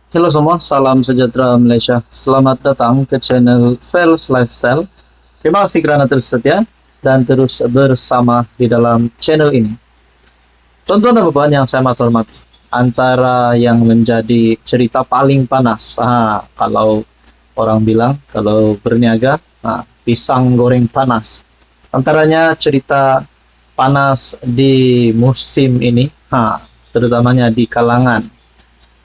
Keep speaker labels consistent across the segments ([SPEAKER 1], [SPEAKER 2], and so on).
[SPEAKER 1] Halo semua, salam sejahtera Malaysia. Selamat datang ke channel Fels Lifestyle. Terima kasih kerana terus setia dan terus bersama di dalam channel ini. Tuan-tuan dan puan yang saya hormati, antara yang menjadi cerita paling panas, kalau orang bilang, kalau berniaga, pisang goreng panas. Antaranya cerita panas di musim ini, terutamanya di kalangan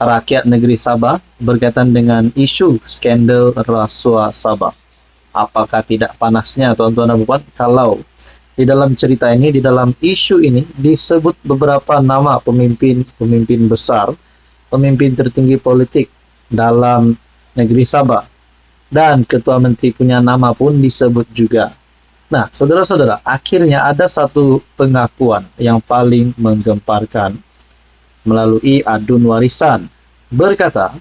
[SPEAKER 1] rakyat negeri Sabah berkaitan dengan isu skandal rasuah Sabah. Apakah tidak panasnya tuan-tuan dan puan kalau di dalam cerita ini, di dalam isu ini disebut beberapa nama pemimpin besar, pemimpin tertinggi politik dalam negeri Sabah, dan ketua menteri punya nama pun disebut juga. Nah, saudara-saudara, akhirnya ada satu pengakuan yang paling menggemparkan melalui adun warisan. Berkata,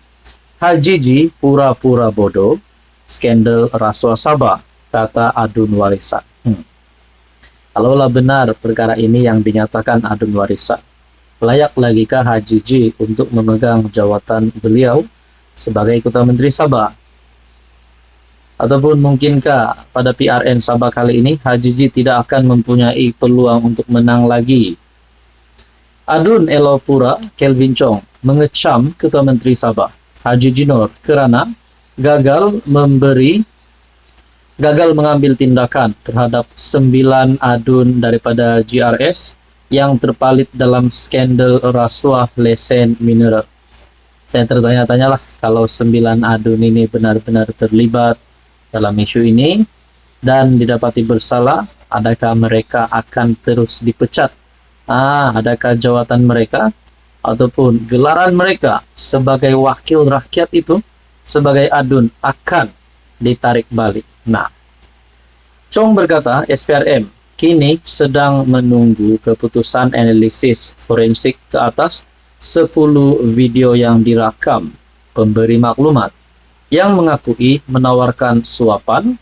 [SPEAKER 1] Haji Ji pura-pura bodoh, skandal rasuah Sabah, kata adun warisan. Kalaulah benar perkara ini yang dinyatakan adun warisan, layak lagikah Haji Ji untuk memegang jawatan beliau sebagai Ketua Menteri Sabah? Ataupun mungkinkah pada PRN Sabah kali ini Haji Ji tidak akan mempunyai peluang untuk menang lagi? Adun Elopura Kelvin Chong mengecam Ketua Menteri Sabah Haji Jinor kerana gagal mengambil tindakan terhadap 9 adun daripada GRS yang terpalit dalam skandal rasuah lesen mineral. Saya tertanya-tanyalah, kalau 9 adun ini benar-benar terlibat dalam isu ini dan didapati bersalah, adakah mereka akan terus dipecat? Adakah jawatan mereka ataupun gelaran mereka sebagai wakil rakyat itu, sebagai adun, akan ditarik balik? Nah, Chong berkata SPRM kini sedang menunggu keputusan analisis forensik ke atas 10 video yang dirakam pemberi maklumat yang mengakui menawarkan suapan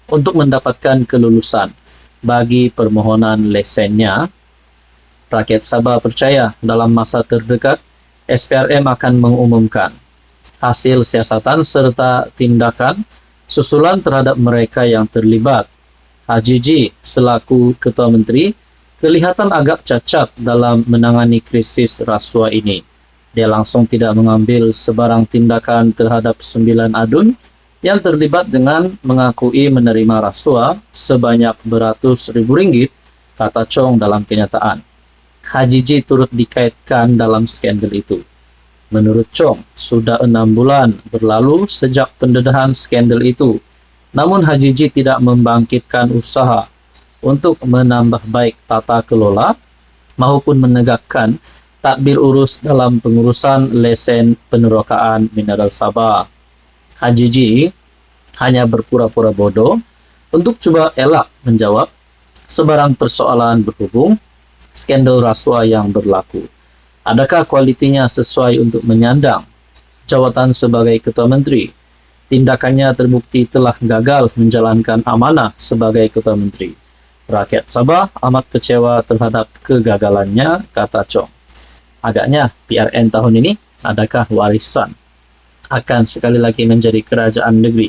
[SPEAKER 1] untuk mendapatkan kelulusan bagi permohonan lesennya. Rakyat Sabah percaya dalam masa terdekat SPRM akan mengumumkan hasil siasatan serta tindakan susulan terhadap mereka yang terlibat. Haji Ji selaku Ketua Menteri kelihatan agak cacat dalam menangani krisis rasuah ini. Dia langsung tidak mengambil sebarang tindakan terhadap 9 adun yang terlibat dengan mengakui menerima rasuah sebanyak beratus ribu ringgit, kata Chong dalam kenyataan. Haji Ji turut dikaitkan dalam skandal itu. Menurut Chong, sudah 6 bulan berlalu sejak pendedahan skandal itu. Namun Haji Ji tidak membangkitkan usaha untuk menambah baik tata kelola maupun menegakkan tadbir urus dalam pengurusan lesen penerokaan mineral Sabah. Haji Ji hanya berpura-pura bodoh untuk cuba elak menjawab sebarang persoalan berhubung skandal rasuah yang berlaku. Adakah kualitinya sesuai untuk menyandang jawatan sebagai Ketua Menteri? Tindakannya terbukti telah gagal menjalankan amanah sebagai Ketua Menteri. Rakyat Sabah amat kecewa terhadap kegagalannya, kata Chong. Agaknya PRN tahun ini adakah warisan akan sekali lagi menjadi kerajaan negeri.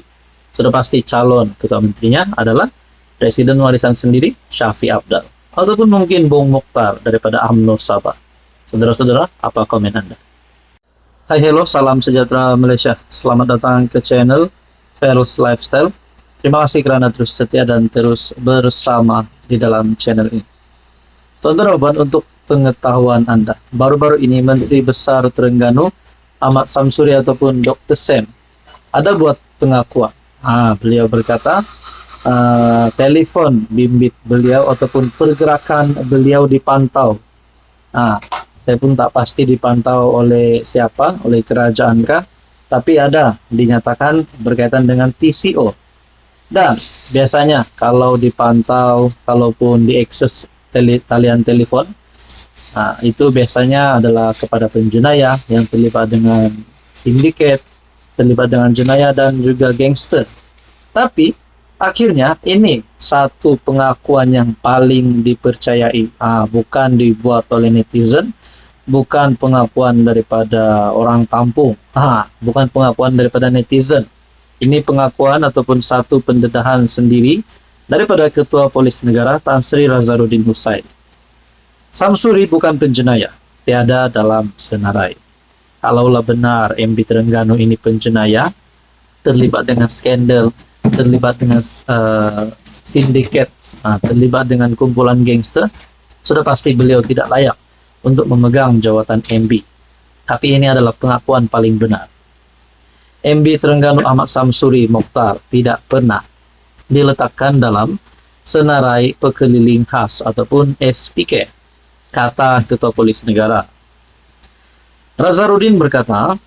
[SPEAKER 1] Sudah pasti calon Ketua Menterinya adalah Presiden warisan sendiri, Syafiq Apdal, ataupun mungkin Bung Mokhtar daripada UMNO Sabah. Saudara-saudara, apa komen Anda? Hai, hello, salam sejahtera Malaysia. Selamat datang ke channel Fels Lifestyle. Terima kasih kerana terus setia dan terus bersama di dalam channel ini. Tuan-tuan, untuk pengetahuan Anda, baru-baru ini Menteri Besar Terengganu Ahmad Samsuri ataupun Dr. Sam ada buat pengakuan. Beliau berkata telepon bimbit beliau ataupun pergerakan beliau dipantau. Saya pun tak pasti dipantau oleh siapa, oleh kerajaan kah, tapi ada dinyatakan berkaitan dengan TCO. Dan biasanya kalau dipantau, kalaupun diakses talian telepon, itu biasanya adalah kepada penjenayah yang terlibat dengan sindiket, terlibat dengan jenayah dan juga gangster. Tapi akhirnya ini satu pengakuan yang paling dipercayai, bukan dibuat oleh netizen, bukan pengakuan daripada orang kampung, bukan pengakuan daripada netizen. Ini pengakuan ataupun satu pendedahan sendiri daripada Ketua Polis Negara Tan Sri Razarudin Husain. Samsuri bukan penjenayah, tiada dalam senarai. Kalaulah benar MB Terengganu ini penjenayah, terlibat dengan skandal, terlibat dengan sindiket, terlibat dengan kumpulan gangster, sudah pasti beliau tidak layak untuk memegang jawatan MB. Tapi ini adalah pengakuan paling benar. MB Terengganu Ahmad Samsuri Mokhtar tidak pernah diletakkan dalam senarai pekeliling khas ataupun SPK, kata Ketua Polis Negara. Razarudin berkata,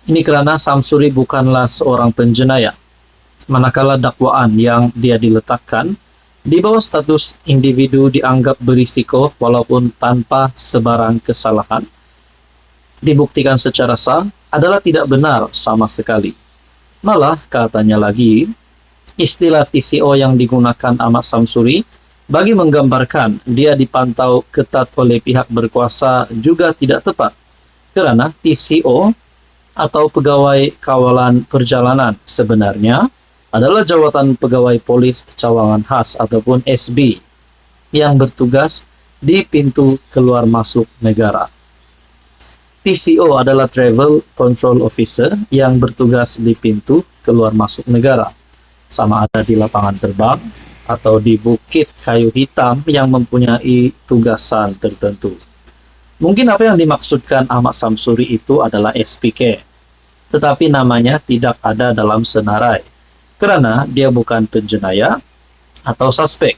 [SPEAKER 1] ini kerana Samsuri bukanlah seorang penjenayah, manakala dakwaan yang dia diletakkan di bawah status individu dianggap berisiko walaupun tanpa sebarang kesalahan, dibuktikan secara sah adalah tidak benar sama sekali. Malah katanya lagi, istilah TCO yang digunakan Ahmad Samsuri bagi menggambarkan dia dipantau ketat oleh pihak berkuasa juga tidak tepat, kerana TCO atau Pegawai Kawalan Perjalanan sebenarnya adalah jawatan Pegawai Polis Cawangan Khas ataupun SB yang bertugas di pintu keluar masuk negara. TCO adalah Travel Control Officer yang bertugas di pintu keluar masuk negara, sama ada di lapangan terbang atau di Bukit Kayu Hitam yang mempunyai tugasan tertentu. Mungkin apa yang dimaksudkan Ahmad Samsuri itu adalah SPK, tetapi namanya tidak ada dalam senarai, kerana dia bukan penjenayah atau suspek.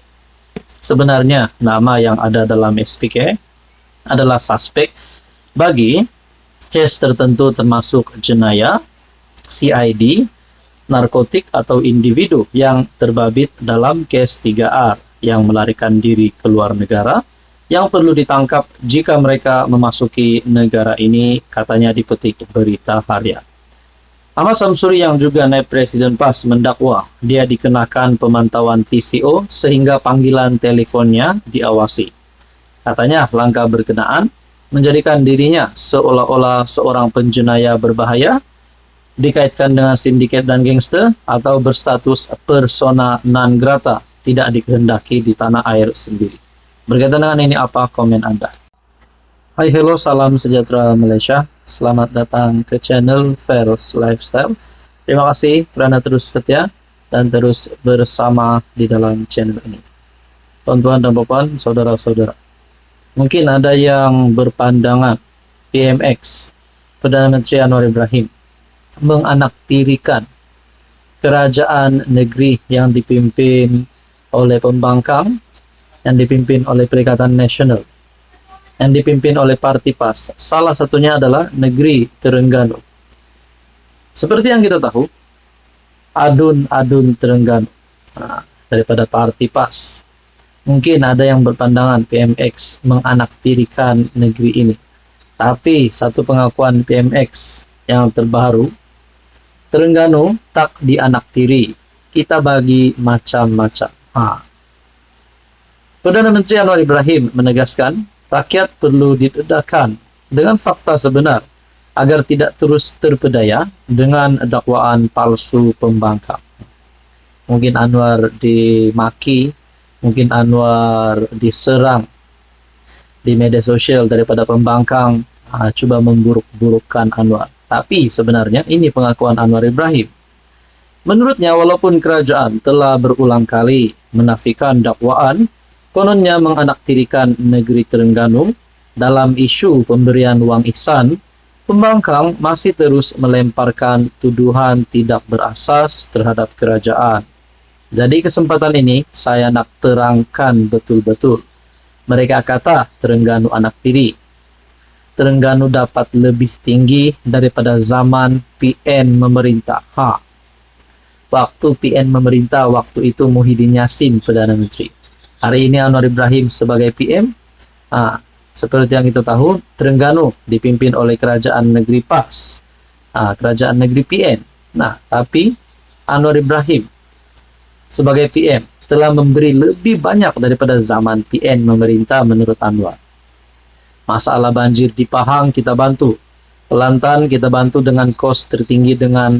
[SPEAKER 1] Sebenarnya nama yang ada dalam SPK adalah suspek bagi kes tertentu termasuk jenayah, CID, narkotik atau individu yang terbabit dalam kes 3R yang melarikan diri ke luar negara yang perlu ditangkap jika mereka memasuki negara ini, katanya dipetik Berita Harian. Ahmad Samsuri yang juga naib Presiden PAS mendakwa dia dikenakan pemantauan TCO sehingga panggilan teleponnya diawasi. Katanya langkah berkenaan menjadikan dirinya seolah-olah seorang penjenayah berbahaya, dikaitkan dengan sindiket dan gangster, atau berstatus persona non grata, tidak dikehendaki di tanah air sendiri. Berkaitan dengan ini, apa komen Anda? Hai, hello, salam sejahtera Malaysia. Selamat datang ke channel Feros Lifestyle. Terima kasih kerana terus setia dan terus bersama di dalam channel ini. Tuan-tuan dan puan, saudara-saudara, mungkin ada yang berpandangan PMX, Perdana Menteri Anwar Ibrahim, menganaktirikan kerajaan negeri yang dipimpin oleh pembangkang, yang dipimpin oleh Perikatan Nasional, yang dipimpin oleh Parti PAS. Salah satunya adalah negeri Terengganu. Seperti yang kita tahu, Adun Terengganu daripada Parti PAS. Mungkin ada yang berpandangan PMX menganaktirikan negeri ini. Tapi satu pengakuan PMX yang terbaru, Terengganu tak dianaktiri, kita bagi macam-macam. Perdana Menteri Anwar Ibrahim menegaskan rakyat perlu didedakan dengan fakta sebenar agar tidak terus terpedaya dengan dakwaan palsu pembangkang. Mungkin Anwar dimaki, mungkin Anwar diserang di media sosial daripada pembangkang cuba memburuk-burukkan Anwar. Tapi sebenarnya ini pengakuan Anwar Ibrahim. Menurutnya, walaupun kerajaan telah berulang kali menafikan dakwaan kononnya menganaktirikan negeri Terengganu dalam isu pemberian wang ihsan, pembangkang masih terus melemparkan tuduhan tidak berasas terhadap kerajaan. Jadi kesempatan ini saya nak terangkan betul-betul. Mereka kata Terengganu anaktiri. Terengganu dapat lebih tinggi daripada zaman PN memerintah. Waktu PN memerintah, waktu itu Muhyiddin Yassin Perdana Menteri. Hari ini Anwar Ibrahim sebagai PM. Seperti yang kita tahu, Terengganu dipimpin oleh kerajaan negeri PAS, kerajaan negeri PN. Tapi Anwar Ibrahim sebagai PM telah memberi lebih banyak daripada zaman PN memerintah menurut Anwar. Masalah banjir di Pahang kita bantu. Kelantan kita bantu dengan kos tertinggi dengan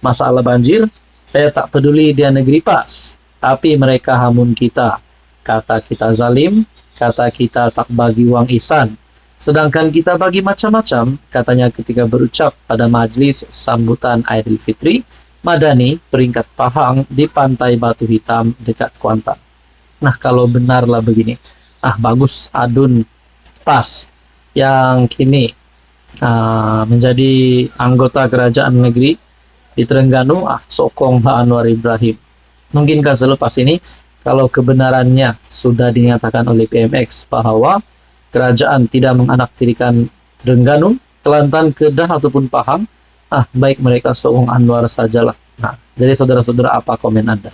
[SPEAKER 1] masalah banjir. Saya tak peduli dia negeri pas, tapi mereka hamun kita. Kata kita zalim, kata kita tak bagi uang ihsan. Sedangkan kita bagi macam-macam, katanya ketika berucap pada majlis sambutan Aidilfitri Madani peringkat Pahang di Pantai Batu Hitam dekat Kuantan. Nah, kalau benarlah begini, bagus Adun Pas yang kini menjadi anggota kerajaan negeri di Terengganu, sokonglah Anwar Ibrahim. Mungkinkah selepas ini kalau kebenarannya sudah dinyatakan oleh PMX bahwa kerajaan tidak menganaktirikan Terengganu, Kelantan, Kedah ataupun Pahang, baik mereka sokong Anwar sajalah. Nah, jadi saudara-saudara, apa komen Anda?